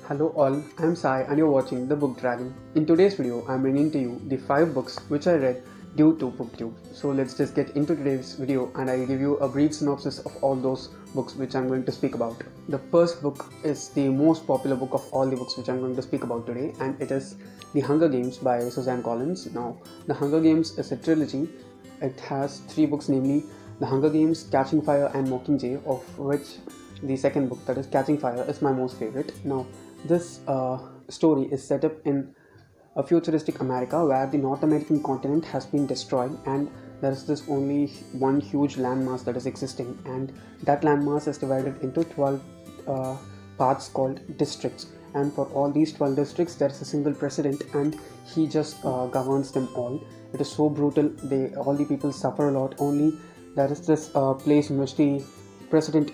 Hello all, I'm Sai and you're watching The Book Dragon. In today's video, I'm bringing to you the 5 books which I read due to Booktube. So let's just get into today's video and I'll give you a brief synopsis of all those books which I'm going to speak about. The first book is the most popular book of all the books which I'm going to speak about today, and it is The Hunger Games by Suzanne Collins. Now, The Hunger Games is a trilogy. It has 3 books, namely The Hunger Games, Catching Fire and Mockingjay, of which the second book, that is Catching Fire, is my most favorite. Now, this story is set up in a futuristic America where the North American continent has been destroyed, and there is this only one huge landmass that is existing, and that landmass is divided into 12 parts called districts, and for all these 12 districts there is a single president, and he just governs them all. It is so brutal. All the people suffer a lot. Only there is this place in which the president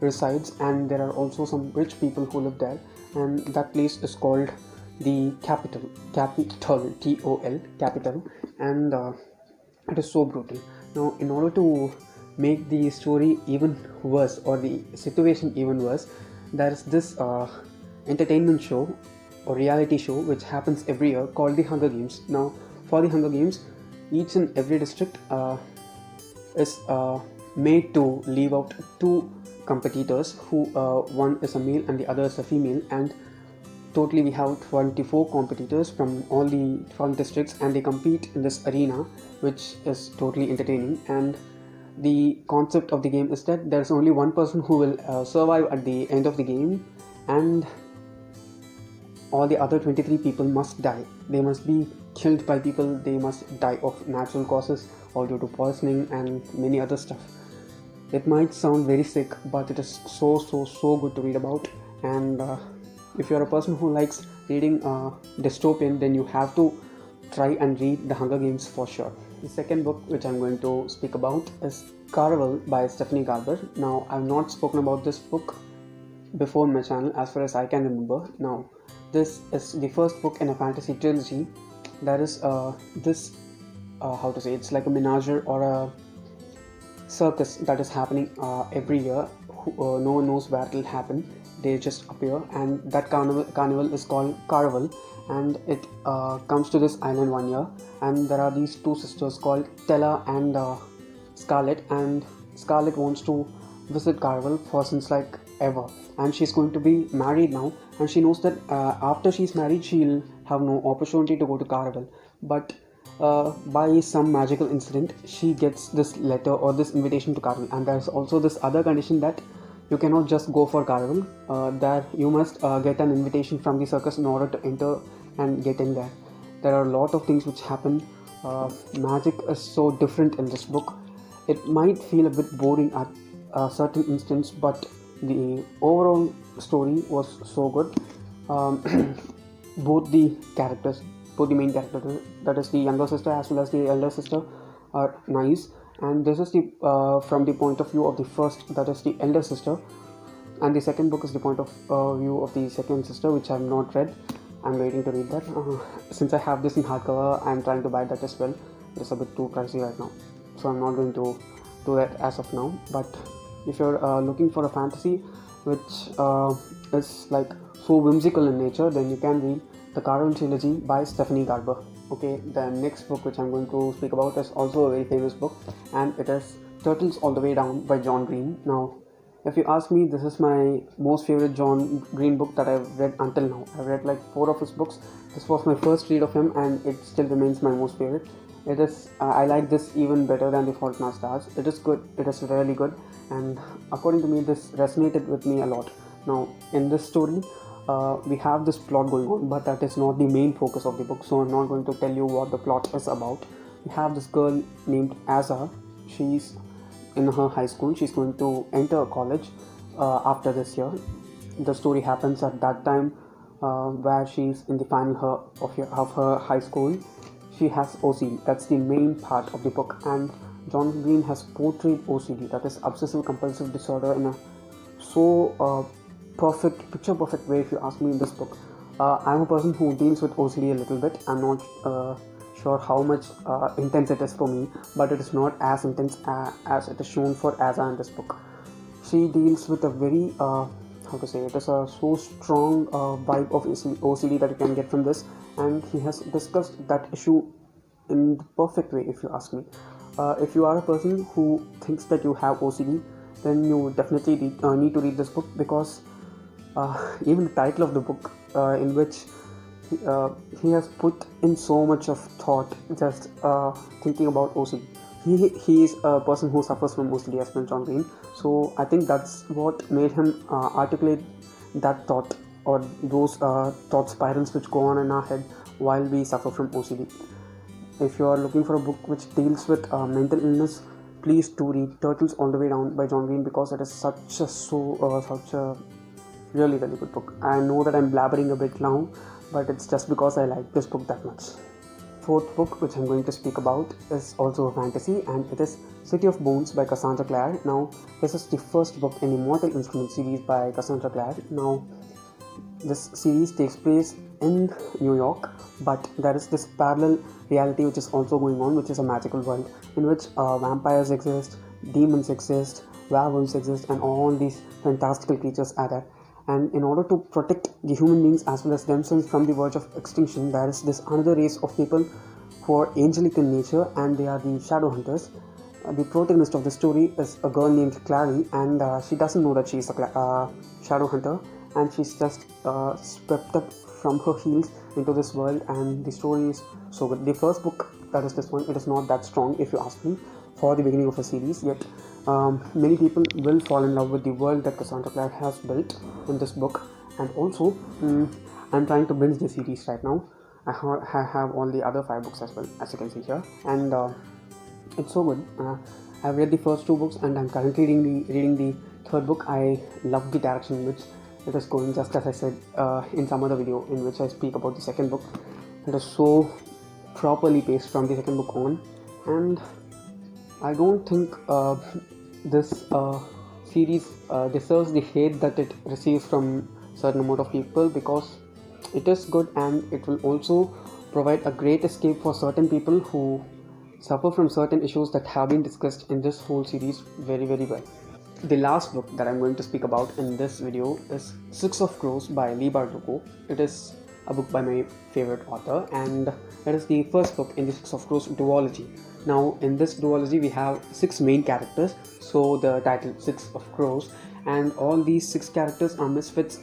resides, and there are also some rich people who live there, and that place is called the capital TOL capital, and it is so brutal. Now, in order to make the story even worse, or the situation even worse, there is this entertainment show or reality show which happens every year called the Hunger Games. Now, for the Hunger Games, each and every district is made to leave out 2 competitors, who one is a male and the other is a female, and totally we have 24 competitors from all the 12 districts, and they compete in this arena, which is totally entertaining. And the concept of the game is that there's only one person who will survive at the end of the game, and all the other 23 people must die. They must be killed by people. They must die of natural causes or due to poisoning and many other stuff. It might sound very sick, but it is so good to read about. And if you're a person who likes reading dystopian, then you have to try and read The Hunger Games for sure. The second book which I'm going to speak about is Caraval by Stephanie Garber. Now, I've not spoken about this book before on my channel as far as I can remember. Now, this is the first book in a fantasy trilogy. There is it's like a menagerie or a circus that is happening every year. No one knows where it will happen. They just appear, and that carnival is called Caraval, and it comes to this island one year, and there are these 2 sisters called Tella and Scarlet, and Scarlet wants to visit Caraval for since like ever, and she's going to be married now, and she knows that after she's married she'll have no opportunity to go to Caraval, but by some magical incident she gets this letter or this invitation to Caraval. And there's also this other condition that you cannot just go for Caraval. There you must get an invitation from the circus in order to enter and get in there. There are a lot of things which happen. Magic is so different in this book. It might feel a bit boring at a certain instance, but the overall story was so good. Both the main characters, that is the younger sister as well as the elder sister, are nice, and this is the from the point of view of the first, that is the elder sister, and the second book is the point of view of the second sister, which I have not read. I'm waiting to read that. Since I have this in hardcover, I'm trying to buy that as well. It's a bit too pricey right now, so I'm not going to do that as of now. But if you're looking for a fantasy which is like so whimsical in nature, then you can read the Caraval trilogy by Stephanie Garber. Okay, the next book which I'm going to speak about is also a very famous book, and it is Turtles All the Way Down by John Green. Now, if you ask me, this is my most favorite John Green book that I've read until now. I've read like 4 of his books. This was my first read of him, and it still remains my most favorite. It is I like this even better than The Fault in Our Stars. It is good. It is really good, and according to me, this resonated with me a lot. Now, in this story, we have this plot going on, but that is not the main focus of the book, so I'm not going to tell you what the plot is about. We have this girl named Azar. She's in her high school. She's going to enter college after this year. The story happens at that time where she's in the final year of her high school. She has OCD. That's the main part of the book, and John Green has portrayed OCD, that is obsessive compulsive disorder, in a so picture perfect way, if you ask me, in this book. I'm a person who deals with OCD a little bit. I'm not sure how much intense it is for me, but it is not as intense as it is shown for Asa in this book. She deals with a very how to say, it is a so strong vibe of OCD that you can get from this, and he has discussed that issue in the perfect way, if you ask me. If you are a person who thinks that you have OCD, then you definitely need to read this book, because even the title of the book, in which he has put in so much of thought just thinking about OCD. He is a person who suffers from OCD as well, John Green. So I think that's what made him articulate that thought, or those thought spirals which go on in our head while we suffer from OCD. If you are looking for a book which deals with mental illness, please do read Turtles All the Way Down by John Green, because it is such a really good book. I know that I'm blabbering a bit now, but it's just because I like this book that much. Fourth book which I'm going to speak about is also a fantasy, and it is City of Bones by Cassandra Clare. Now, this is the first book in the Mortal Instruments series by Cassandra Clare. Now, this series takes place in New York, but there is this parallel reality which is also going on, which is a magical world in which vampires exist, demons exist, werewolves exist, and all these fantastical creatures are there. And in order to protect the human beings as well as themselves from the verge of extinction, there is this another race of people who are angelic in nature, and they are the shadow hunters. The protagonist of the story is a girl named Clary, and she doesn't know that she is a shadow hunter, and she's just swept up from her heels into this world, and the story is so good. The first book, that is this one, it is not that strong, if you ask me, for the beginning of a series, yet many people will fall in love with the world that Cassandra Clare has built in this book. And also, I'm trying to binge the series right now. I have all the other 5 books as well, as you can see here, and it's so good. I've read the first 2 books, and I'm currently reading the third book. I love the direction in which it is going, just as I said in some other video in which I speak about the second book. It is so properly paced from the second book on, and I don't think this series deserves the hate that it receives from certain amount of people, because it is good, and it will also provide a great escape for certain people who suffer from certain issues that have been discussed in this whole series very well. The last book that I'm going to speak about in this video is Six of Crows by Leigh Bardugo. It is a book by my favorite author, and it is the first book in the Six of Crows duology. Now, in this duology we have 6 main characters, so the title Six of Crows, and all these 6 characters are misfits.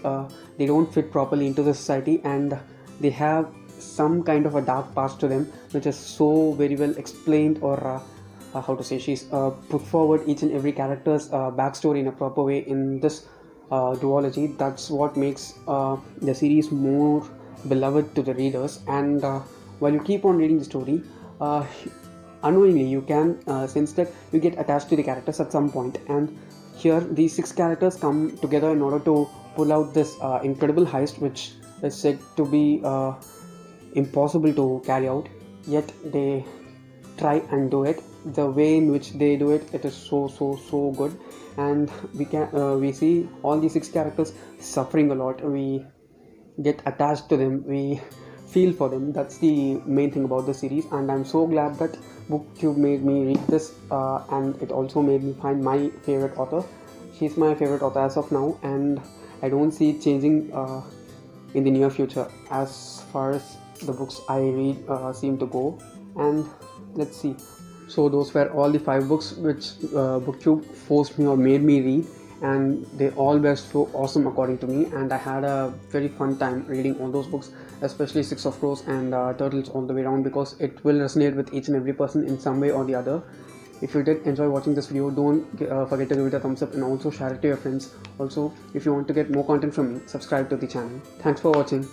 They don't fit properly into the society, and they have some kind of a dark past to them, which is so very well explained, or how to say, she's put forward each and every character's backstory in a proper way in this duology. That's what makes the series more beloved to the readers, and while you keep on reading the story, unknowingly you can sense that you get attached to the characters at some point. And here these 6 characters come together in order to pull out this incredible heist, which is said to be impossible to carry out, yet they try and do it. The way in which they do it, it is so good, and we see all these 6 characters suffering a lot. We get attached to them, we feel for them. That's the main thing about the series, and I'm so glad that Booktube made me read this, and it also made me find my favorite author. She's my favorite author as of now, and I don't see it changing in the near future as far as the books I read seem to go. And let's see. So those were all the 5 books which Booktube forced me or made me read, and they all were so awesome according to me, and I had a very fun time reading all those books, especially Six of Crows and Turtles All the Way Down, because it will resonate with each and every person in some way or the other. If you did enjoy watching this video, don't forget to give it a thumbs up, and also share it to your friends. Also, if you want to get more content from me, subscribe to the channel. Thanks for watching.